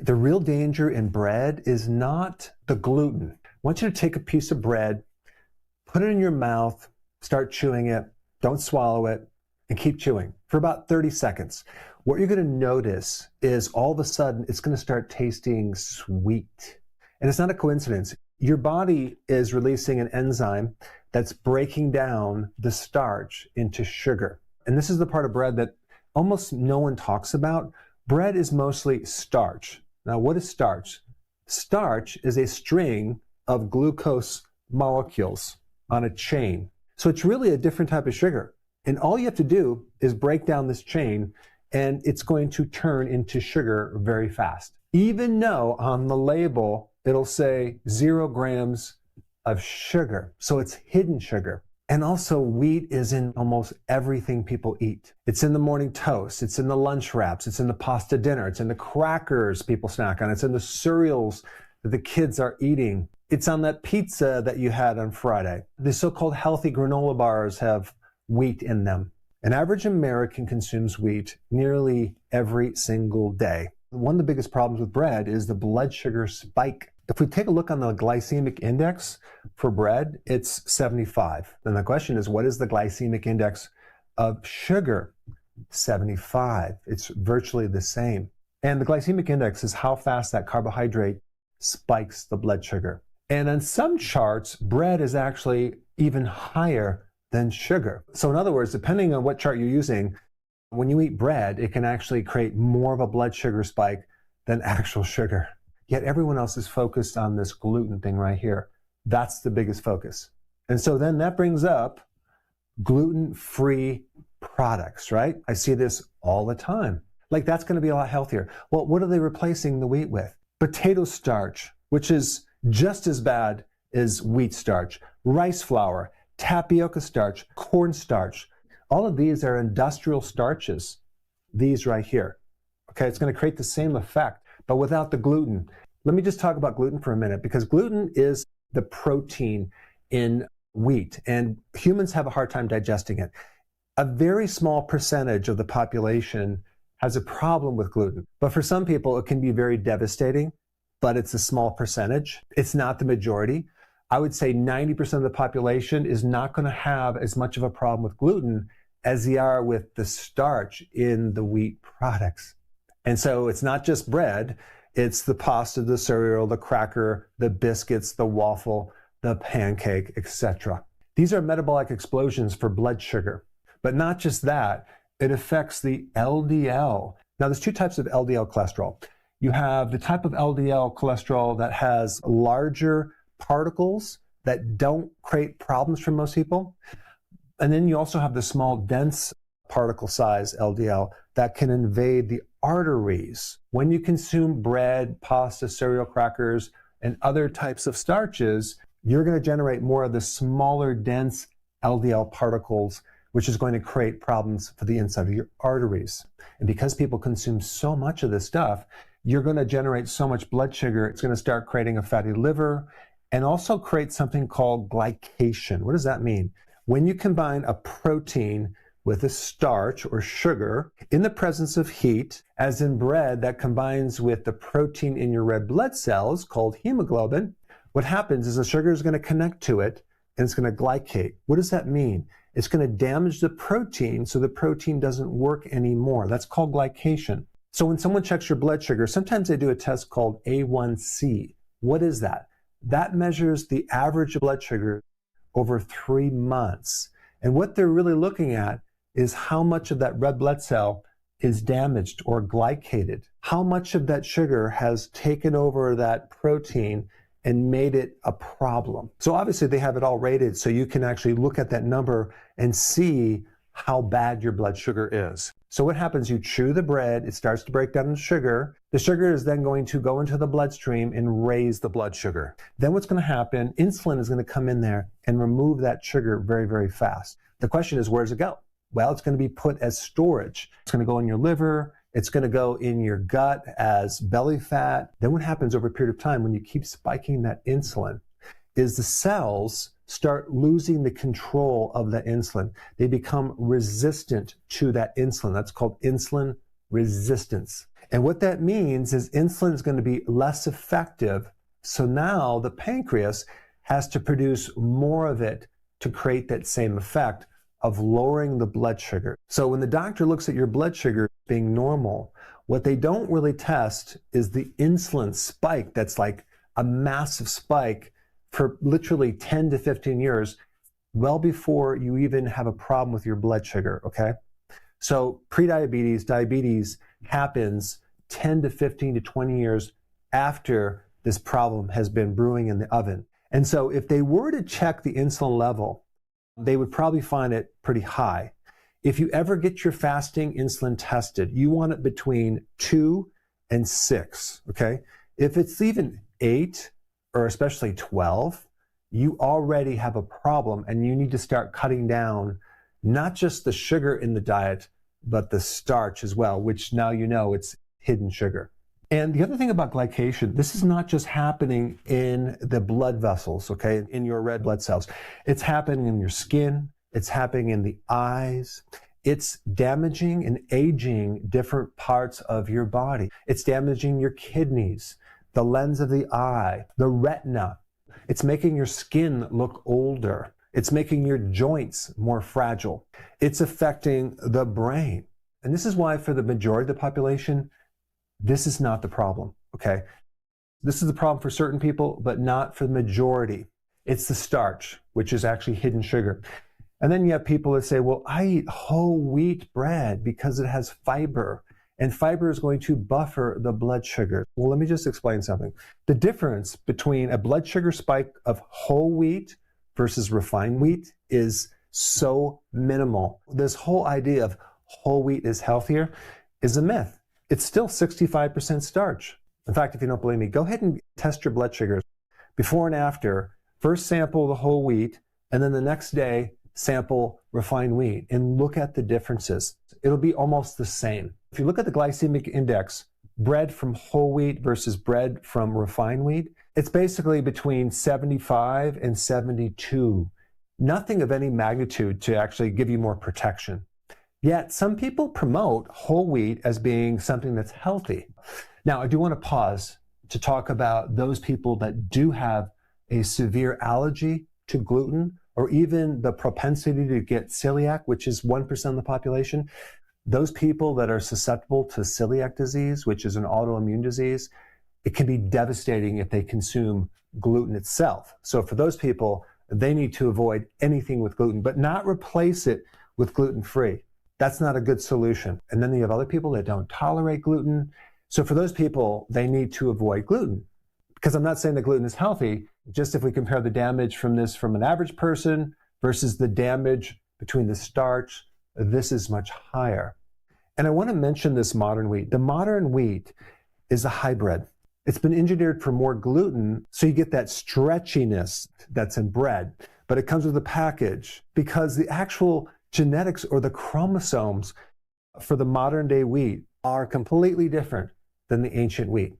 The real danger in bread is not the gluten. I want you to take a piece of bread, put it in your mouth, start chewing it, don't swallow it, and keep chewing for about 30 seconds. What you're going to notice is all of a sudden it's going to start tasting sweet. And it's not a coincidence. Your body is releasing an enzyme that's breaking down the starch into sugar. And this is the part of bread that almost no one talks about. Bread is mostly starch. Now, what is starch? Starch is a string of glucose molecules on a chain. So it's really a different type of sugar. And all you have to do is break down this chain, and it's going to turn into sugar very fast. Even though on the label, it'll say 0 grams of sugar. So it's hidden sugar. And also, wheat is in almost everything people eat. It's in the morning toast. It's in the lunch wraps. It's in the pasta dinner. It's in the crackers people snack on. It's in the cereals that the kids are eating. It's on that pizza that you had on Friday. The so-called healthy granola bars have wheat in them. An average American consumes wheat nearly every single day. One of the biggest problems with bread is the blood sugar spike. If we take a look on the glycemic index for bread, it's 75. Then the question is, what is the glycemic index of sugar? 75. It's virtually the same. And the glycemic index is how fast that carbohydrate spikes the blood sugar. And on some charts, bread is actually even higher than sugar. So in other words, depending on what chart you're using, when you eat bread, it can actually create more of a blood sugar spike than actual sugar. Yet everyone else is focused on this gluten thing right here. That's the biggest focus. And so then that brings up gluten-free products, right? I see this all the time. Like, that's going to be a lot healthier. Well, what are they replacing the wheat with? Potato starch, which is just as bad as wheat starch, rice flour, tapioca starch, corn starch. All of these are industrial starches, these right here. Okay, it's going to create the same effect, but without the gluten. Let me just talk about gluten for a minute, because gluten is the protein in wheat, and humans have a hard time digesting it. A very small percentage of the population has a problem with gluten, but for some people it can be very devastating, but it's a small percentage. It's not the majority. I would say 90% of the population is not going to have as much of a problem with gluten as they are with the starch in the wheat products. And so it's not just bread, it's the pasta, the cereal, the cracker, the biscuits, the waffle, the pancake, etc. These are metabolic explosions for blood sugar. But not just that, it affects the LDL. Now, there's two types of LDL cholesterol. You have the type of LDL cholesterol that has larger particles that don't create problems for most people. And then you also have the small, dense particle size LDL that can invade the arteries. When you consume bread, pasta, cereal, crackers, and other types of starches, you're going to generate more of the smaller, dense LDL particles, which is going to create problems for the inside of your arteries. And because people consume so much of this stuff, you're going to generate so much blood sugar, it's going to start creating a fatty liver and also create something called glycation. What does that mean? When you combine a protein with a starch or sugar in the presence of heat, as in bread that combines with the protein in your red blood cells called hemoglobin, what happens is the sugar is going to connect to it and it's going to glycate. What does that mean? It's going to damage the protein so the protein doesn't work anymore. That's called glycation. So when someone checks your blood sugar, sometimes they do a test called A1C. What is that? That measures the average blood sugar over 3 months. And what they're really looking at is how much of that red blood cell is damaged or glycated. How much of that sugar has taken over that protein and made it a problem. So obviously they have it all rated so you can actually look at that number and see how bad your blood sugar is. So what happens? You chew the bread, it starts to break down into sugar. The sugar is then going to go into the bloodstream and raise the blood sugar. Then what's going to happen? Insulin is going to come in there and remove that sugar very, very fast. The question is, where does it go? Well, it's going to be put as storage. It's going to go in your liver. It's going to go in your gut as belly fat. Then what happens over a period of time when you keep spiking that insulin is the cells start losing the control of the insulin. They become resistant to that insulin. That's called insulin resistance. And what that means is insulin is going to be less effective. So now the pancreas has to produce more of it to create that same effect of lowering the blood sugar. So when the doctor looks at your blood sugar being normal, what they don't really test is the insulin spike that's like a massive spike for literally 10 to 15 years, well before you even have a problem with your blood sugar, okay? So prediabetes, diabetes happens 10 to 15 to 20 years after this problem has been brewing in the oven. And so if they were to check the insulin level, they would probably find it pretty high. If you ever get your fasting insulin tested, you want it between 2 and 6, okay? If it's even 8 or especially 12, you already have a problem and you need to start cutting down not just the sugar in the diet, but the starch as well, which now you know it's hidden sugar. And the other thing about glycation, this is not just happening in the blood vessels, okay, in your red blood cells. It's happening in your skin. It's happening in the eyes. It's damaging and aging different parts of your body. It's damaging your kidneys, the lens of the eye, the retina. It's making your skin look older. It's making your joints more fragile. It's affecting the brain. And this is why for the majority of the population, this is not the problem, okay? This is the problem for certain people, but not for the majority. It's the starch, which is actually hidden sugar. And then you have people that say, well, I eat whole wheat bread because it has fiber, and fiber is going to buffer the blood sugar. Well, let me just explain something. The difference between a blood sugar spike of whole wheat versus refined wheat is so minimal. This whole idea of whole wheat is healthier is a myth. It's still 65% starch. In fact, if you don't believe me, go ahead and test your blood sugars before and after. First sample the whole wheat, and then the next day sample refined wheat and look at the differences. It'll be almost the same. If you look at the glycemic index, bread from whole wheat versus bread from refined wheat, it's basically between 75 and 72. Nothing of any magnitude to actually give you more protection. Yet some people promote whole wheat as being something that's healthy. Now, I do want to pause to talk about those people that do have a severe allergy to gluten, or even the propensity to get celiac, which is 1% of the population. Those people that are susceptible to celiac disease, which is an autoimmune disease, it can be devastating if they consume gluten itself. So for those people, they need to avoid anything with gluten, but not replace it with gluten-free. That's not a good solution. And then you have other people that don't tolerate gluten. So for those people, they need to avoid gluten. Because I'm not saying that gluten is healthy, just if we compare the damage from this from an average person versus the damage between the starch, this is much higher. And I want to mention this modern wheat. The modern wheat is a hybrid. It's been engineered for more gluten, so you get that stretchiness that's in bread, but it comes with a package because the actual genetics or the chromosomes for the modern day wheat are completely different than the ancient wheat.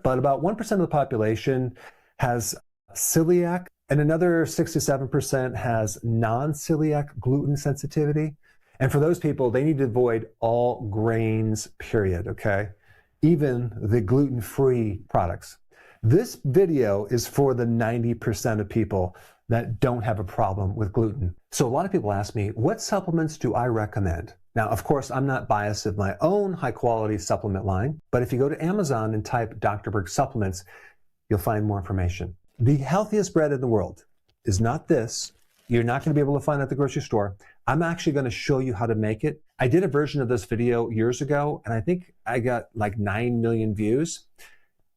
But about 1% of the population has celiac, and another 6 to 7% has non-celiac gluten sensitivity. And for those people, they need to avoid all grains, period, okay? Even the gluten-free products. This video is for the 90% of people that don't have a problem with gluten. So a lot of people ask me, what supplements do I recommend? Now, of course, I'm not biased of my own high-quality supplement line, but if you go to Amazon and type Dr. Berg supplements, you'll find more information. The healthiest bread in the world is not this. You're not going to be able to find it at the grocery store. I'm actually going to show you how to make it. I did a version of this video years ago, and I think I got like 9 million views.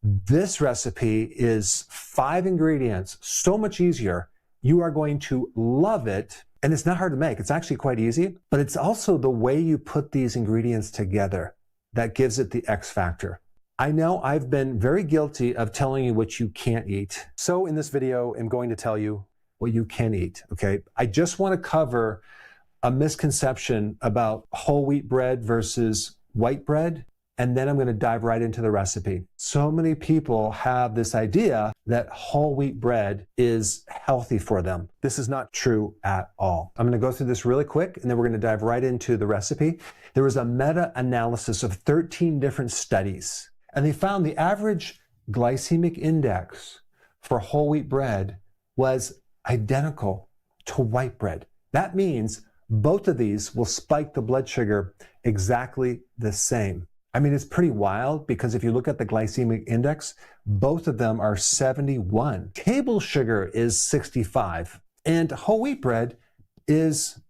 This recipe is 5 ingredients, so much easier. You are going to love it. And it's not hard to make. It's actually quite easy, but it's also the way you put these ingredients together that gives it the X factor. I know I've been very guilty of telling you what you can't eat. So in this video, I'm going to tell you what you can eat, okay? I just want to cover a misconception about whole wheat bread versus white bread. and then I'm going to dive right into the recipe. So many people have this idea that whole wheat bread is healthy for them. This is not true at all. I'm going to go through this really quick, and then we're going to dive right into the recipe. There was a meta-analysis of 13 different studies, and they found the average glycemic index for whole wheat bread was identical to white bread. That means both of these will spike the blood sugar exactly the same. I mean, it's pretty wild because if you look at the glycemic index, both of them are 71. Table sugar is 65, and whole wheat bread is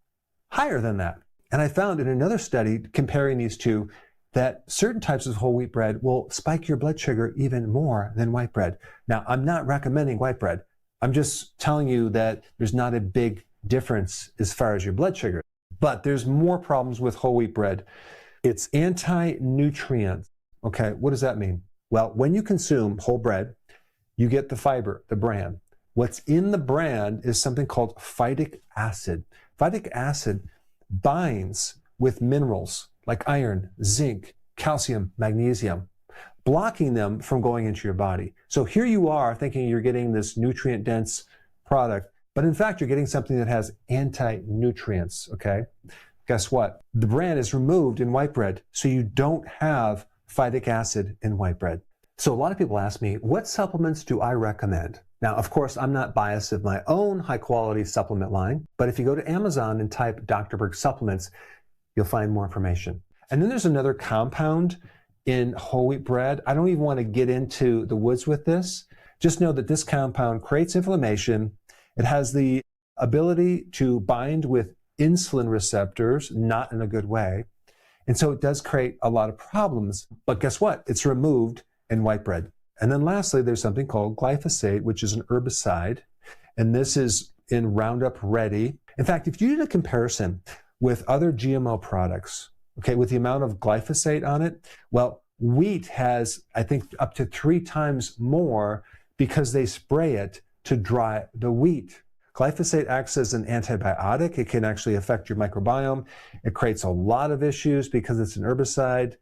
higher than that. And I found in another study comparing these two that certain types of whole wheat bread will spike your blood sugar even more than white bread. Now, I'm not recommending white bread. I'm just telling you that there's not a big difference as far as your blood sugar. But there's more problems with whole wheat bread. It's anti-nutrient. Okay, what does that mean? Well, when you consume whole bread, you get the fiber, the bran. What's in the bran is something called phytic acid. Phytic acid binds with minerals like iron, zinc, calcium, magnesium, blocking them from going into your body. So here you are thinking you're getting this nutrient-dense product, but in fact, you're getting something that has anti-nutrients, okay? Guess what? The bran is removed in white bread, so you don't have phytic acid in white bread. So a lot of people ask me, what supplements do I recommend? Now, of course, I'm not biased of my own high-quality supplement line, but if you go to Amazon and type Dr. Berg supplements, you'll find more information. And then there's another compound in whole wheat bread. I don't even want to get into the woods with this. Just know that this compound creates inflammation. It has the ability to bind with insulin receptors, not in a good way. And so it does create a lot of problems. But guess what? It's removed in white bread. And then lastly, there's something called glyphosate, which is an herbicide. And this is in Roundup Ready. In fact, if you did a comparison with other GMO products, okay, with the amount of glyphosate on it, well, wheat has, I think, up to 3 times more because they spray it to dry the wheat. Glyphosate acts as an antibiotic. It can actually affect your microbiome. It creates a lot of issues because it's an herbicide.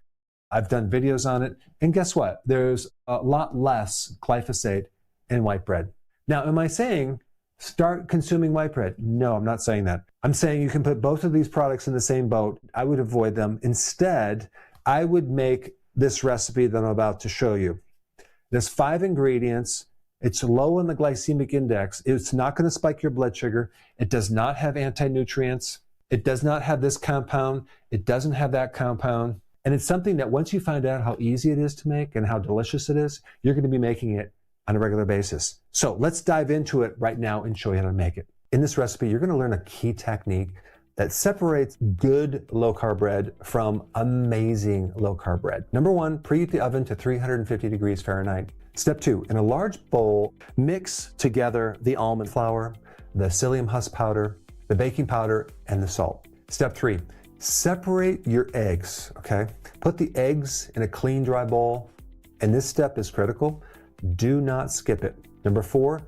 I've done videos on it. And guess what? There's a lot less glyphosate in white bread. Now, am I saying start consuming white bread? No, I'm not saying that. I'm saying you can put both of these products in the same boat. I would avoid them. Instead, I would make this recipe that I'm about to show you. There's 5 ingredients. It's low in the glycemic index. It's not going to spike your blood sugar. It does not have anti-nutrients. It does not have this compound. It doesn't have that compound. And it's something that once you find out how easy it is to make and how delicious it is, you're going to be making it on a regular basis. So let's dive into it right now and show you how to make it. In this recipe, you're going to learn a key technique that separates good low-carb bread from amazing low-carb bread. Number 1, preheat the oven to 350 degrees Fahrenheit. Step 2, in a large bowl, mix together the almond flour, the psyllium husk powder, the baking powder, and the salt. Step 3, separate your eggs, okay? Put the eggs in a clean, dry bowl, and this step is critical. Do not skip it. Number 4,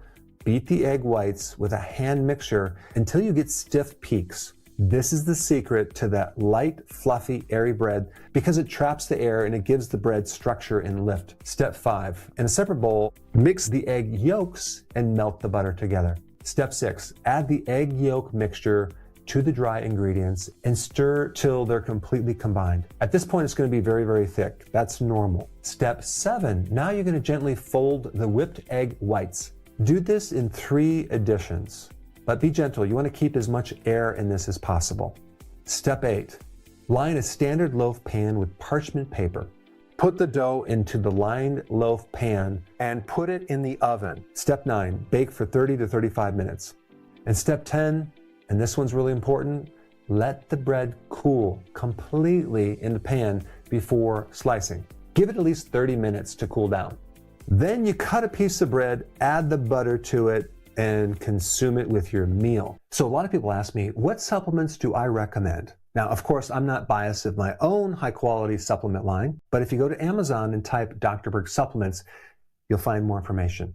beat the egg whites with a hand mixture until you get stiff peaks. This is the secret to that light, fluffy, airy bread because it traps the air and it gives the bread structure and lift. Step 5, in a separate bowl, mix the egg yolks and melt the butter together. Step 6, add the egg yolk mixture to the dry ingredients and stir till they're completely combined. At this point, it's going to be very, very thick. That's normal. Step 7, now you're going to gently fold the whipped egg whites. Do this in 3 additions. But be gentle, you want to keep as much air in this as possible. Step 8, line a standard loaf pan with parchment paper. Put the dough into the lined loaf pan and put it in the oven. Step 9, bake for 30 to 35 minutes. And step 10, and this one's really important, let the bread cool completely in the pan before slicing. Give it at least 30 minutes to cool down. Then you cut a piece of bread, add the butter to it, and consume it with your meal. So a lot of people ask me, what supplements do I recommend? Now, of course, I'm not biased of my own high-quality supplement line, but if you go to Amazon and type Dr. Berg supplements, you'll find more information.